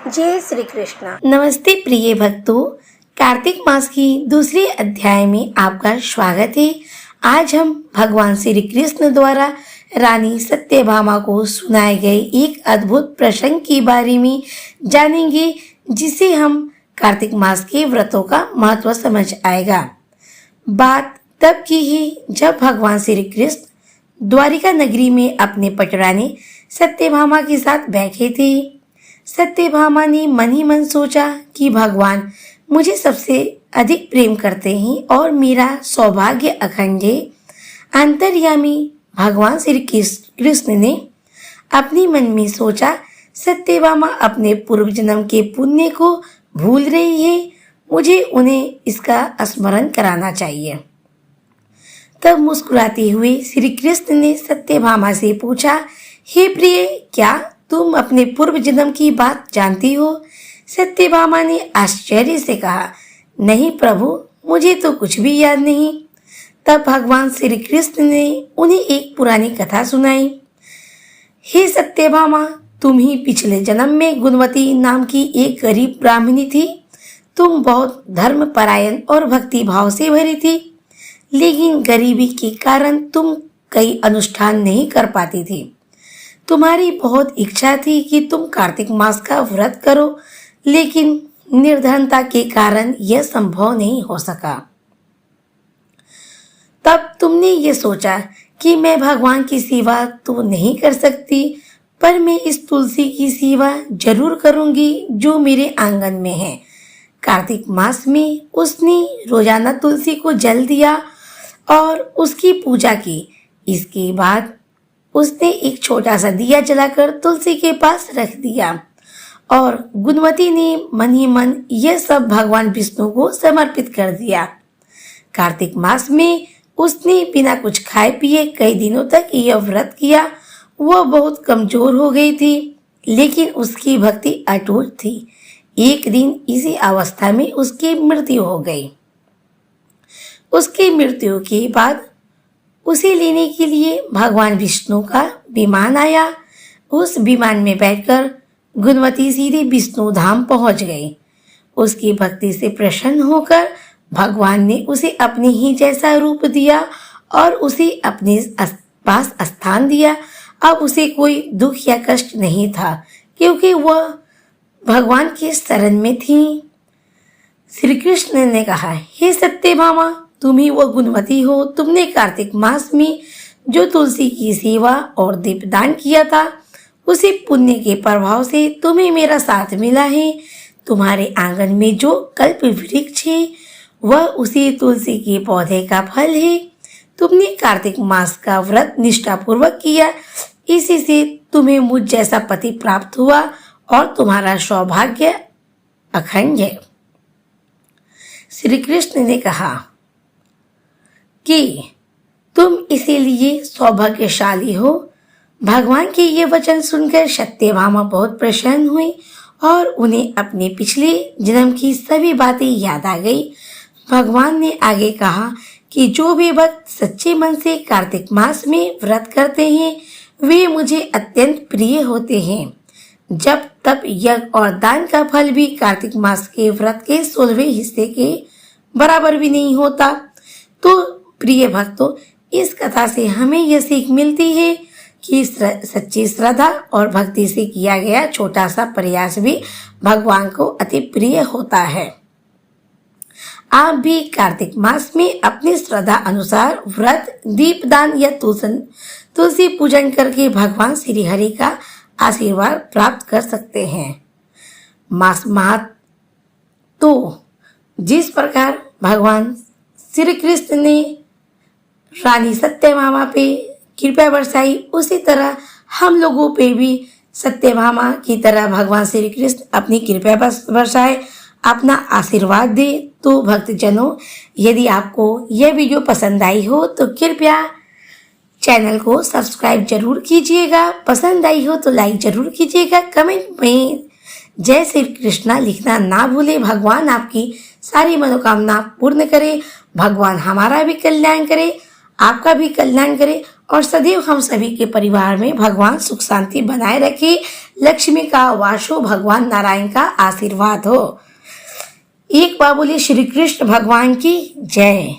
जय श्री कृष्ण। नमस्ते प्रिय भक्तों, कार्तिक मास की दूसरे अध्याय में आपका स्वागत है। आज हम भगवान श्री कृष्ण द्वारा रानी सत्यभामा को सुनाए गए एक अद्भुत प्रसंग के बारे में जानेंगे, जिसे हम कार्तिक मास के व्रतों का महत्व समझ आएगा। बात तब की है जब भगवान श्री कृष्ण द्वारिका नगरी में अपने पटरानी सत्यभामा के साथ बैठे थे। सत्यभामा ने मन ही मन सोचा कि भगवान मुझे सबसे अधिक प्रेम करते हैं और मेरा सौभाग्य अखंड है। अंतर्यामी भगवान श्री कृष्ण ने अपने मन में सोचा, सत्यभामा अपने पूर्व जन्म के पुण्य को भूल रही है, मुझे उन्हें इसका स्मरण कराना चाहिए। तब मुस्कुराते हुए श्री कृष्ण ने सत्यभामा से पूछा, हे प्रिय, क्या तुम अपने पूर्व जन्म की बात जानती हो? सत्यभामा ने आश्चर्य से कहा, नहीं प्रभु, मुझे तो कुछ भी याद नहीं। तब भगवान श्री कृष्ण ने उन्हें एक पुरानी कथा सुनाई। हे सत्यभामा, तुम ही पिछले जन्म में गुणवती नाम की एक गरीब ब्राह्मणी थी। तुम बहुत धर्मपरायण और भक्ति भाव से भरी थी, लेकिन गरीबी के कारण तुम कई अनुष्ठान नहीं कर पाती थी। तुम्हारी बहुत इच्छा थी कि तुम कार्तिक मास का व्रत करो, लेकिन निर्धनता के कारण यह संभव नहीं हो सका। तब तुमने ये सोचा कि मैं भगवान की सेवा तो नहीं कर सकती, पर मैं इस तुलसी की सेवा जरूर करूंगी जो मेरे आंगन में है। कार्तिक मास में उसने रोजाना तुलसी को जल दिया और उसकी पूजा की। इसके बाद उसने एक छोटा सा दिया जलाकर तुलसी के पास रख दिया और गुणवती ने मन ही मन यह सब भगवान विष्णु को समर्पित कर दिया। कार्तिक मास में उसने बिना कुछ खाए पिए कई दिनों तक यह व्रत किया। वह बहुत कमजोर हो गई थी, लेकिन उसकी भक्ति अटूट थी। एक दिन इसी अवस्था में उसकी मृत्यु हो गई। उसकी मृत्यु के बाद उसे लेने के लिए भगवान विष्णु का विमान आया। उस विमान में बैठकर गुणवती सीधे विष्णु धाम पहुंच गई। उसकी भक्ति से प्रसन्न होकर भगवान ने उसे अपने ही जैसा रूप दिया और उसे अपने पास स्थान दिया। अब उसे कोई दुख या कष्ट नहीं था, क्योंकि वह भगवान के शरण में थी। श्री कृष्ण ने कहा, हे सत्यभामा, तुम ही वो गुणवती हो। तुमने कार्तिक मास में जो तुलसी की सेवा और दीपदान किया था, उसी पुण्य के प्रभाव से तुम्हें मेरा साथ मिला है। तुम्हारे आंगन में जो कल्प वृक्ष है, वह उसी तुलसी के पौधे का फल है। तुमने कार्तिक मास का व्रत निष्ठापूर्वक किया, इसी से तुम्हें मुझ जैसा पति प्राप्त हुआ और तुम्हारा सौभाग्य अखंड है। श्री कृष्ण ने कहा कि तुम इसीलिए सौभाग्यशाली हो। भगवान के ये वचन सुनकर सत्यभामा बहुत प्रसन्न हुई और उन्हें अपने पिछले जन्म की सभी बातें याद आ गई। भगवान ने आगे कहा कि जो भी भक्त सच्चे मन से कार्तिक मास में व्रत करते हैं, वे मुझे अत्यंत प्रिय होते हैं। जब तप यज्ञ और दान का फल भी कार्तिक मास के व्रत के 16वें हिस्से के बराबर भी नहीं होता। तो प्रिय भक्तों, इस कथा से हमें यह सीख मिलती है कि सच्ची श्रद्धा और भक्ति से किया गया छोटा सा प्रयास भी भगवान को अति प्रिय होता है। आप भी कार्तिक मास में अपनी श्रद्धा अनुसार व्रत, दीपदान या तुलसी पूजन करके भगवान श्री हरि का आशीर्वाद प्राप्त कर सकते हैं। मास महत्व तो जिस प्रकार भगवान श्री कृष्ण ने रानी सत्यभामा पे कृपा बरसाई, उसी तरह हम लोगों पे भी सत्यभामा की तरह भगवान श्री कृष्ण अपनी कृपा बरसाए, अपना आशीर्वाद दे। तो भक्तजनों, यदि आपको यह वीडियो पसंद आई हो तो कृपया चैनल को सब्सक्राइब जरूर कीजिएगा। पसंद आई हो तो लाइक जरूर कीजिएगा। कमेंट में जय श्री कृष्णा लिखना ना भूले। भगवान आपकी सारी मनोकामना पूर्ण करे। भगवान हमारा भी कल्याण करे, आपका भी कल्याण करे और सदैव हम सभी के परिवार में भगवान सुख शांति बनाए रखे, लक्ष्मी का वास हो, भगवान नारायण का आशीर्वाद हो। एक बार बोलिए श्री कृष्ण भगवान की जय।